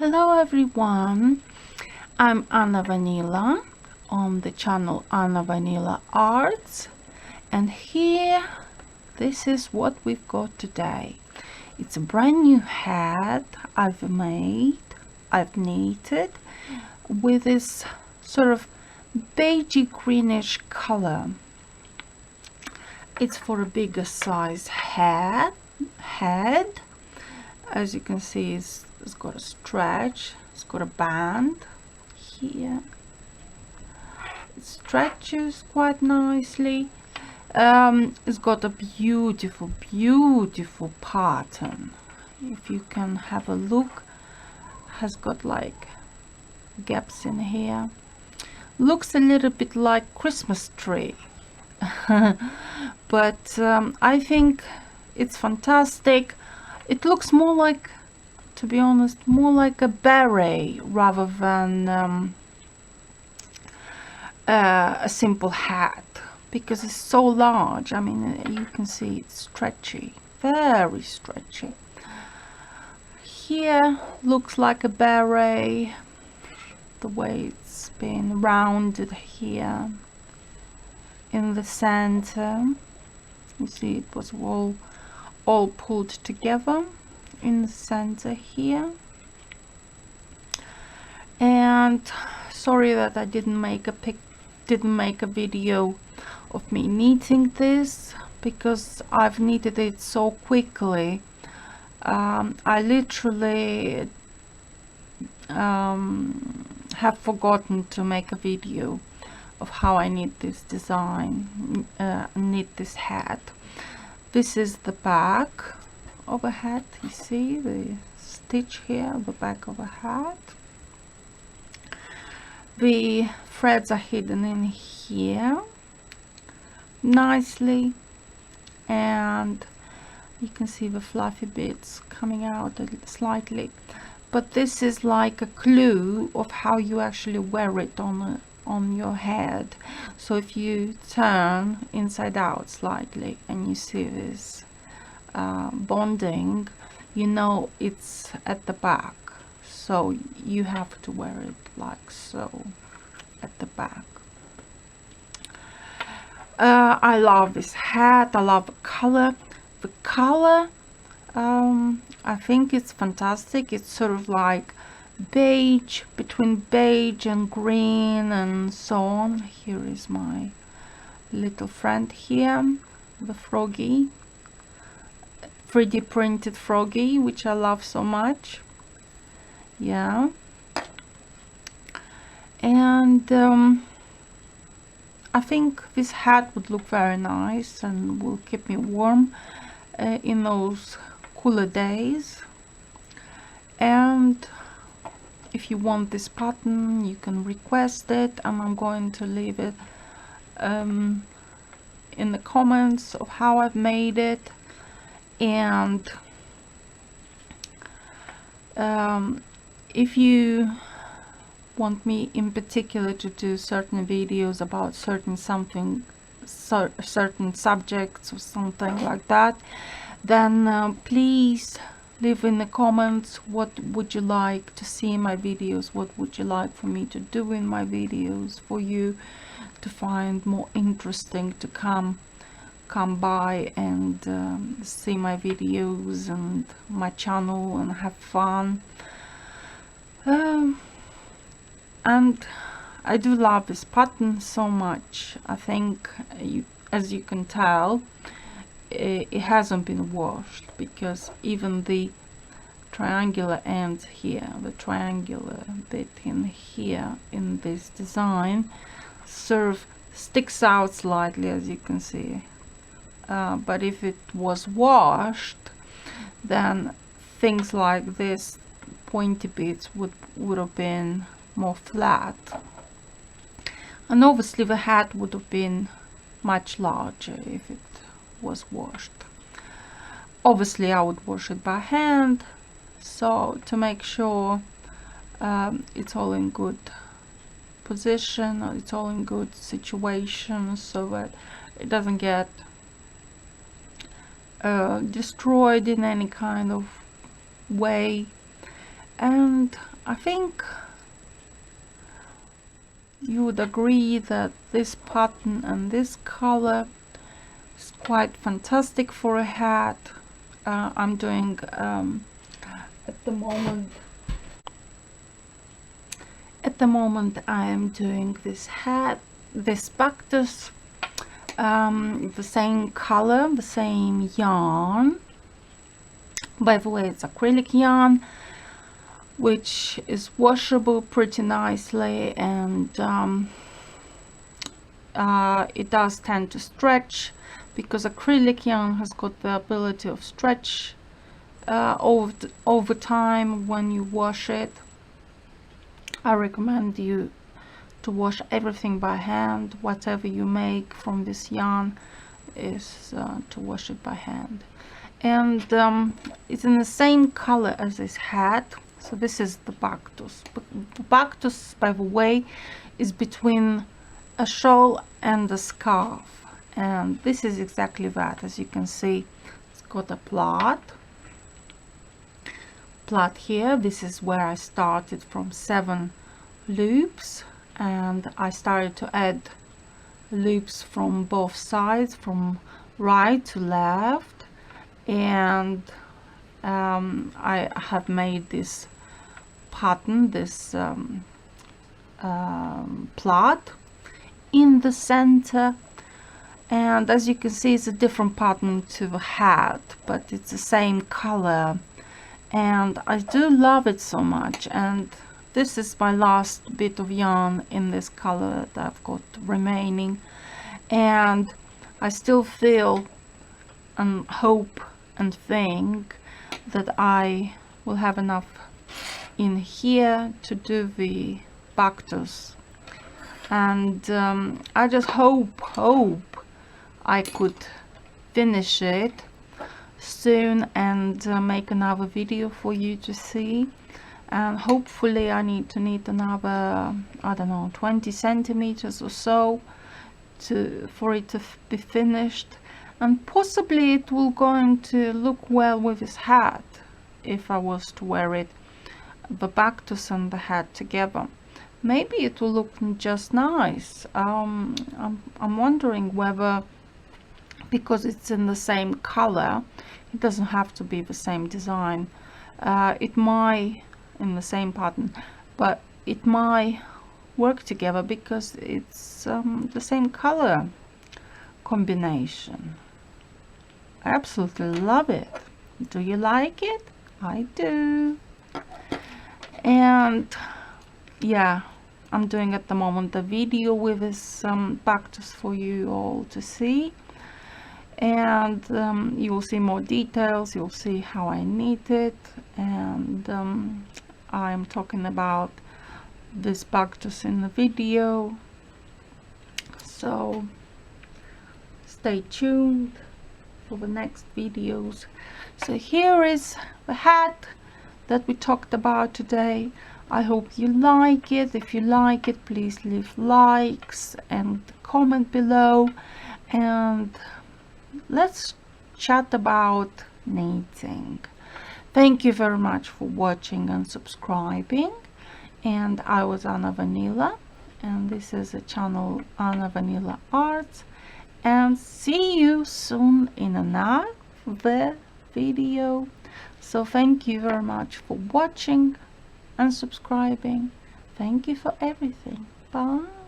Hello everyone, I'm Anna Vanila on the channel Anna Vanila Arts, and here this is what we've got today. It's a brand new hat I've knitted with this sort of beigey greenish color. It's for a bigger size head. As you can see, it's got a stretch, it's got a band here, it stretches quite nicely. It's got a beautiful pattern. If you can have a look, has got like gaps in here, looks a little bit like Christmas tree. But I think it's fantastic. It looks more like, to be honest, more like a beret rather than a simple hat, because it's so large. I mean, you can see it's stretchy, very stretchy. Here looks like a beret, the way it's been rounded here in the center. You see it was all pulled together in the center here. And sorry that I didn't make a video of me knitting this, because I've knitted it so quickly. I literally have forgotten to make a video of how I knit this design, knit this hat. This is the back of a hat. You see the stitch here, the back of a hat. The threads are hidden in here nicely, and you can see the fluffy bits coming out slightly. But this is like a clue of how you actually wear it on your head. So if you turn inside out slightly and you see this bonding, you know it's at the back, so you have to wear it like so at the back. I love this hat. I love the color. I think it's fantastic. It's sort of like beige, between beige and green and so on. Here is my little friend here, the froggy, 3D printed froggy, which I love so much. Yeah. And I think this hat would look very nice and will keep me warm in those cooler days. And if you want this pattern, you can request it, and I'm going to leave it in the comments of how I've made it. And if you want me in particular to do certain videos about certain subjects or something like that, then please leave in the comments what would you like to see in my videos, what would you like for me to do in my videos, for you to find more interesting, to come by and see my videos and my channel and have fun. And I do love this pattern so much. I think as you can tell, it hasn't been washed, because even the triangular ends here, the triangular bit in here in this design, sort of sticks out slightly, as you can see. But if it was washed, then things like this pointy bits would have been more flat, and obviously the hat would have been much larger if it was washed. Obviously I would wash it by hand, so to make sure it's all in good position, or it's all in good situation, so that it doesn't get destroyed in any kind of way. And I think you would agree that this pattern and this color is quite fantastic for a hat. I'm doing at the moment I am doing this hat, this cactus, the same color, the same yarn. By the way, it's acrylic yarn, which is washable pretty nicely, and it does tend to stretch, because acrylic yarn has got the ability of stretch over time when you wash it. I recommend you to wash everything by hand. Whatever you make from this yarn is to wash it by hand. And it's in the same color as this hat. So this is the cactus. The cactus, by the way, is between a shawl and a scarf, and this is exactly that. As you can see, it's got a plait here. This is where I started from 7 loops, and I started to add loops from both sides, from right to left, and I have made this pattern, this plait in the center, and as you can see, it's a different pattern to the hat, but it's the same color, and I do love it so much. And this is my last bit of yarn in this color that I've got remaining, and I still feel and hope and think that I will have enough in here to do the cactus. And I just hope I could finish it soon and make another video for you to see. And hopefully I need to knit another, I don't know, 20 centimeters or so for it to be finished, and possibly it will going to look well with this hat if I was to wear it, the cactus and the hat together. Maybe it will look just nice. I'm wondering whether, because it's in the same color, it doesn't have to be the same design. It might, in the same pattern, but it might work together because it's the same color combination. I absolutely love it. Do you like it? I do. And yeah, I'm doing at the moment a video with this cactus for you all to see, and you will see more details. You'll see how I knit it, and I'm talking about this cactus in the video, so stay tuned for the next videos. So here is the hat that we talked about today. I hope you like it. If you like it, please leave likes and comment below, and let's chat about knitting. Thank you very much for watching and subscribing. And I was Anna Vanila, and this is a channel, Anna Vanila Arts, and see you soon in another video. So thank you very much for watching and subscribing. Thank you for everything. Bye.